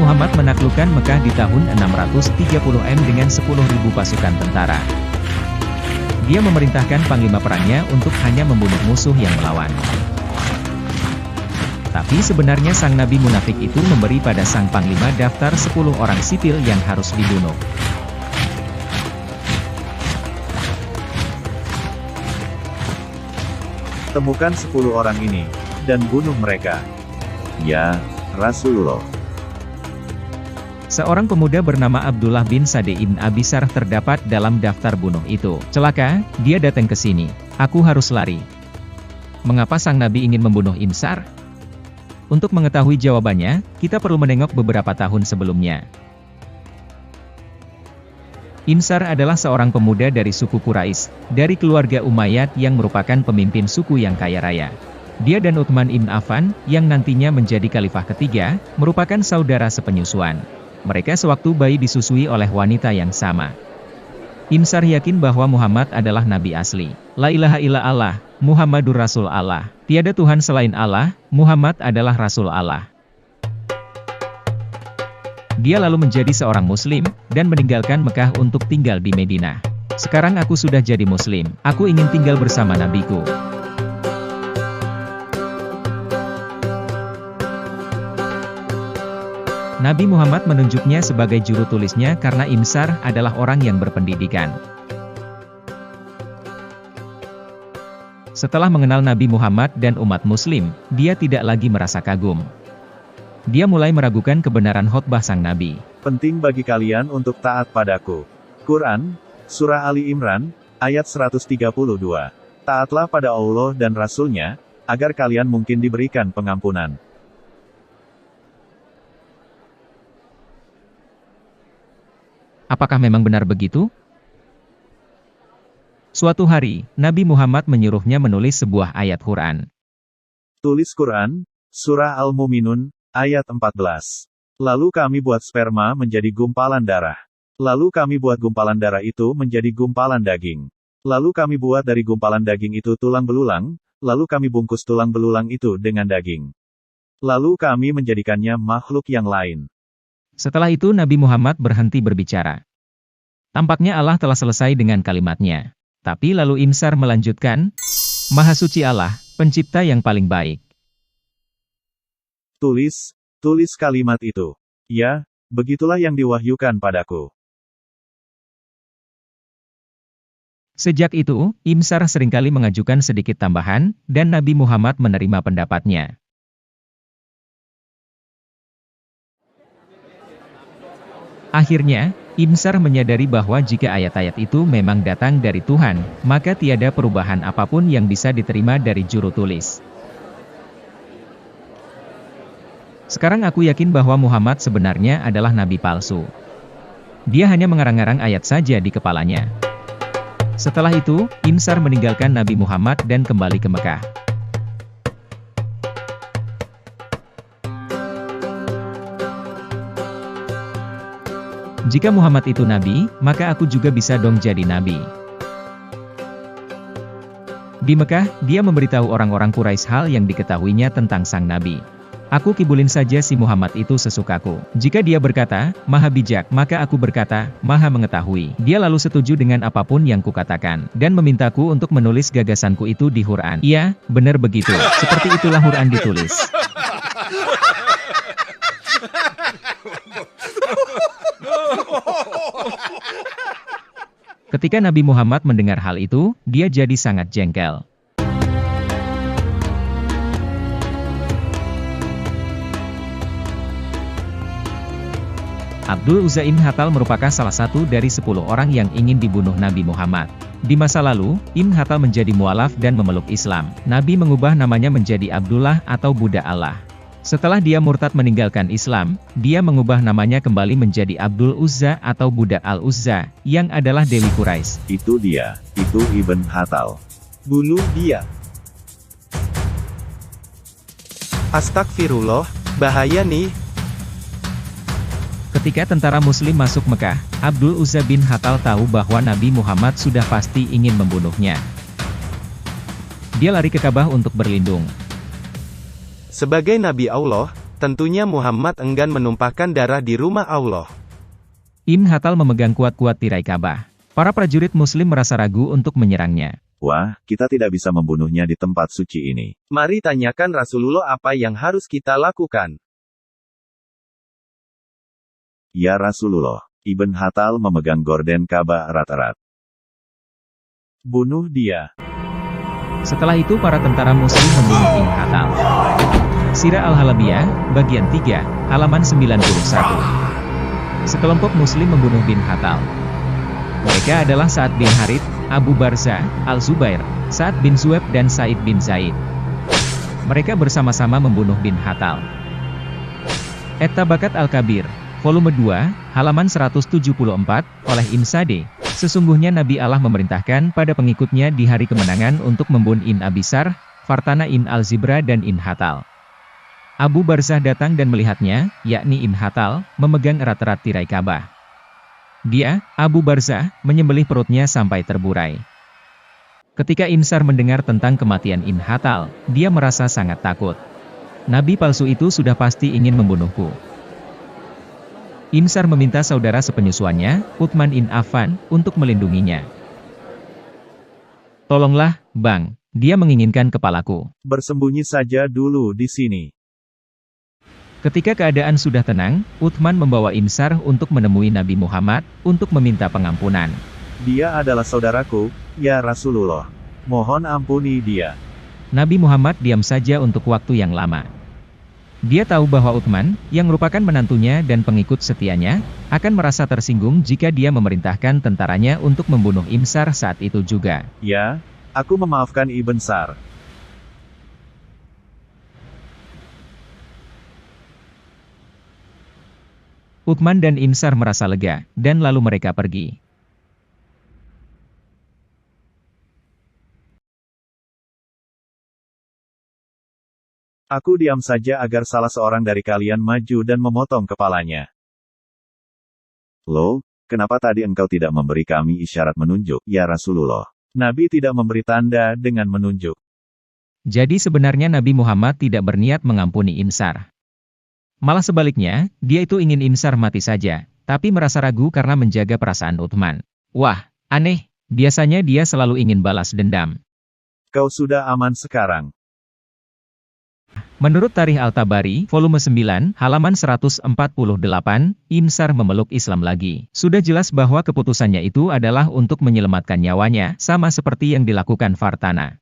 Muhammad menaklukkan Mekah di tahun 630 dengan 10.000 pasukan tentara. Dia memerintahkan panglima perangnya untuk hanya membunuh musuh yang melawan. Tapi sebenarnya sang nabi munafik itu memberi pada sang panglima daftar 10 orang sipil yang harus dibunuh. Temukan 10 orang ini, dan bunuh mereka. Ya, Rasulullah. Seorang pemuda bernama Abdullah bin Sade ibn Abi Sarh terdapat dalam daftar bunuh itu. Celaka, dia datang ke sini. Aku harus lari. Mengapa sang nabi ingin membunuh Insar? Untuk mengetahui jawabannya, kita perlu menengok beberapa tahun sebelumnya. Insar adalah seorang pemuda dari suku Quraisy, dari keluarga Umayyad yang merupakan pemimpin suku yang kaya raya. Dia dan Utsman ibn Affan, yang nantinya menjadi khalifah ketiga, merupakan saudara sepenyusuan. Mereka sewaktu bayi disusui oleh wanita yang sama. Insar yakin bahwa Muhammad adalah nabi asli. La ilaha illallah, Muhammadur Rasul Allah. Tiada Tuhan selain Allah, Muhammad adalah Rasul Allah. Dia lalu menjadi seorang muslim, dan meninggalkan Mekah untuk tinggal di Madinah. Sekarang aku sudah jadi muslim, aku ingin tinggal bersama nabiku. Nabi Muhammad menunjuknya sebagai juru tulisnya karena Insar adalah orang yang berpendidikan. Setelah mengenal Nabi Muhammad dan umat muslim, dia tidak lagi merasa kagum. Dia mulai meragukan kebenaran khotbah sang nabi. Penting bagi kalian untuk taat padaku. Quran, Surah Ali Imran, ayat 132. Taatlah pada Allah dan Rasul-Nya, agar kalian mungkin diberikan pengampunan. Apakah memang benar begitu? Suatu hari, Nabi Muhammad menyuruhnya menulis sebuah ayat Quran. Tulis Quran, Surah Al-Mu'minun, ayat 14. Lalu kami buat sperma menjadi gumpalan darah. Lalu kami buat gumpalan darah itu menjadi gumpalan daging. Lalu kami buat dari gumpalan daging itu tulang belulang, lalu kami bungkus tulang belulang itu dengan daging. Lalu kami menjadikannya makhluk yang lain. Setelah itu Nabi Muhammad berhenti berbicara. Tampaknya Allah telah selesai dengan kalimatnya. Tapi lalu Insar melanjutkan, Maha Suci Allah, pencipta yang paling baik. Tulis kalimat itu. Ya, begitulah yang diwahyukan padaku. Sejak itu, Insar seringkali mengajukan sedikit tambahan, dan Nabi Muhammad menerima pendapatnya. Akhirnya, Insar menyadari bahwa jika ayat-ayat itu memang datang dari Tuhan, maka tiada perubahan apapun yang bisa diterima dari juru tulis. Sekarang aku yakin bahwa Muhammad sebenarnya adalah nabi palsu. Dia hanya mengarang-arang ayat saja di kepalanya. Setelah itu, Insar meninggalkan Nabi Muhammad dan kembali ke Mekah. Jika Muhammad itu nabi, maka aku juga bisa dong jadi nabi. Di Mekah, dia memberitahu orang-orang Quraisy hal yang diketahuinya tentang sang nabi. Aku kibulin saja si Muhammad itu sesukaku. Jika dia berkata, Maha bijak, maka aku berkata, Maha mengetahui. Dia lalu setuju dengan apapun yang kukatakan, dan memintaku untuk menulis gagasanku itu di Quran. Iya, benar begitu. Seperti itulah Quran ditulis. Ketika Nabi Muhammad mendengar hal itu, dia jadi sangat jengkel. Abdul Uzza Ibn Khattal merupakan salah satu dari 10 orang yang ingin dibunuh Nabi Muhammad. Di masa lalu, Ibn Khattal menjadi mualaf dan memeluk Islam. Nabi mengubah namanya menjadi Abdullah atau budak Allah. Setelah dia murtad meninggalkan Islam, dia mengubah namanya kembali menjadi Abdul Uzza atau budak Al-Uzza, yang adalah Dewi Quraisy. Itu dia, itu Ibn Khattal. Bunuh dia. Astagfirullah, bahaya nih. Ketika tentara muslim masuk Mekah, Abdul Uzza bin Khattal tahu bahwa Nabi Muhammad sudah pasti ingin membunuhnya. Dia lari ke Ka'bah untuk berlindung. Sebagai Nabi Allah, Tentunya Muhammad enggan menumpahkan darah di rumah Allah. Ibn Hatal memegang kuat-kuat tirai Ka'bah. Para prajurit Muslim merasa ragu untuk menyerangnya. Wah, kita tidak bisa membunuhnya di tempat suci ini. Mari tanyakan Rasulullah apa yang harus kita lakukan. Ya Rasulullah, Ibn Hatal memegang gorden Ka'bah erat-erat. Bunuh dia. Setelah itu para tentara Muslim membunuh Ibn Hatal. Sirah Al-Halabiyah, bagian 3, halaman 91. Sekelompok Muslim membunuh bin Hatal. Mereka adalah Sa'ad bin Harith, Abu Barzah, Al-Zubair, Sa'ad bin Zu'aib dan Sa'id bin Zaid. Mereka bersama-sama membunuh bin Hatal. At-Tabakat Al-Kabir, volume 2, halaman 174, oleh Ibn Sa'di. Sesungguhnya Nabi Allah memerintahkan pada pengikutnya di hari kemenangan untuk membunuh Ibn Abisar, Fartana Ibn Al-Zibra dan Ibn Hatal. Abu Barzah datang dan melihatnya, yakni Ibn Hatal, memegang erat-erat tirai Ka'bah. Dia, Abu Barzah, menyembelih perutnya sampai terburai. Ketika Insar mendengar tentang kematian Ibn Hatal, dia merasa sangat takut. Nabi palsu itu sudah pasti ingin membunuhku. Insar meminta saudara sepenyusuannya, Uthman bin Affan, untuk melindunginya. Tolonglah, Bang, dia menginginkan kepalaku. Bersembunyi saja dulu di sini. Ketika keadaan sudah tenang, Uthman membawa Insar untuk menemui Nabi Muhammad, untuk meminta pengampunan. Dia adalah saudaraku, ya Rasulullah. Mohon ampuni dia. Nabi Muhammad diam saja untuk waktu yang lama. Dia tahu bahwa Uthman, yang merupakan menantunya dan pengikut setianya, akan merasa tersinggung jika dia memerintahkan tentaranya untuk membunuh Insar saat itu juga. Ya, aku memaafkan Ibn Sar. Uthman dan Insar merasa lega, dan lalu mereka pergi. Aku diam saja agar salah seorang dari kalian maju dan memotong kepalanya. Loh, kenapa tadi engkau tidak memberi kami isyarat menunjuk, ya Rasulullah? Nabi tidak memberi tanda dengan menunjuk. Jadi sebenarnya Nabi Muhammad tidak berniat mengampuni Insar. Malah sebaliknya, dia itu ingin Insar mati saja, tapi merasa ragu karena menjaga perasaan Uthman. Wah, aneh, biasanya dia selalu ingin balas dendam. Kau sudah aman sekarang. Menurut Tarikh Al-Tabari, volume 9, halaman 148, Insar memeluk Islam lagi. Sudah jelas bahwa keputusannya itu adalah untuk menyelamatkan nyawanya, sama seperti yang dilakukan Fartana.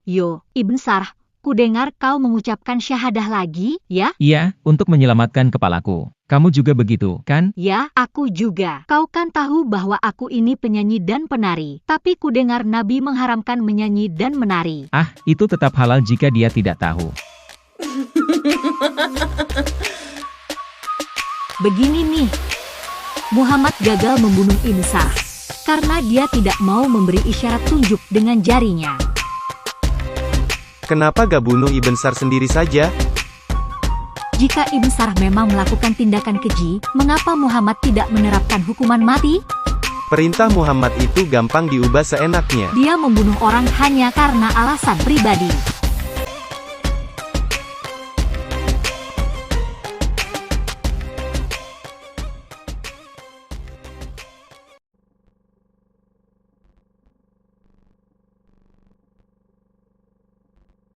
Yo, Ibn Sar, ku dengar kau mengucapkan syahadah lagi, ya? Iya, untuk menyelamatkan kepalaku. Kamu juga begitu, kan? Ya, aku juga. Kau kan tahu bahwa aku ini penyanyi dan penari. Tapi ku dengar Nabi mengharamkan menyanyi dan menari. Ah, itu tetap halal jika dia tidak tahu. Begini nih, Muhammad gagal membunuh Insar karena dia tidak mau memberi isyarat tunjuk dengan jarinya. Kenapa gak bunuh Ibn Sar sendiri saja? Jika Ibn Sar memang melakukan tindakan keji, mengapa Muhammad tidak menerapkan hukuman mati? Perintah Muhammad itu gampang diubah seenaknya. Dia membunuh orang hanya karena alasan pribadi.